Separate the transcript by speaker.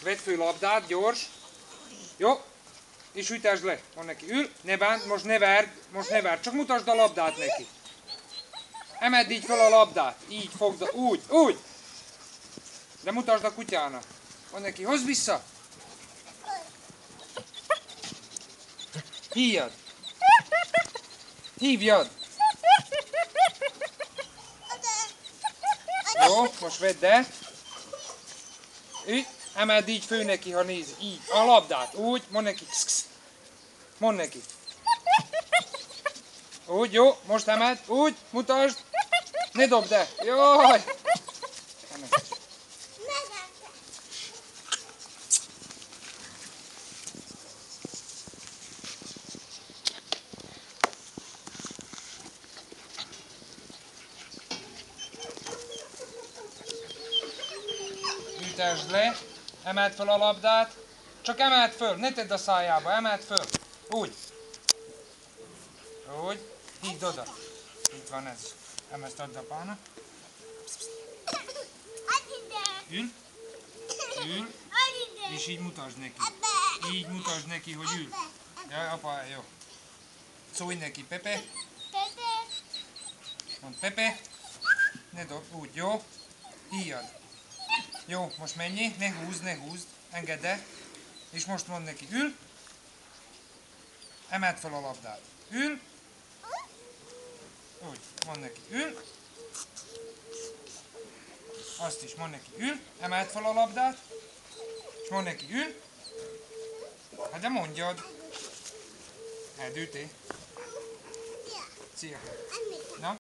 Speaker 1: vedd föl labdát, gyors. Jó. És ütesd le. Mond neki, ül, ne bánt, most ne verd, csak mutasd a labdát neki. Emedd így fel a labdát, így fogd, úgy. De mutasd a kutyának. Mond neki, hozd vissza. Hívjad. Jó, most vedd el. Emeld így föl neki, ha nézi. Így, a labdát. Úgy, mondd neki. Mondd neki. Úgy, jó, most emeld. Úgy, mutasd. Ne dobd el. Jaj. Ütesd le, emeld föl a labdát, csak emeld föl, ne tedd a szájába, emeld föl, úgy, hívd oda, itt van ez, ezt add apának, ül, és így mutasd neki, hogy ül, ja, apa, jó, szólj neki, Pepe, mondd Pepe, ne dob, úgy, jó, híjad. Jó, most menjél, ne húzd, engedd el, és most mondd neki, ül, emeld fel a labdát, ül, úgy, mondd neki, ül, azt is mondd neki, ül, emeld fel a labdát, és mondd neki, ül, hát de mondjad, eldőltél? Szia! Na?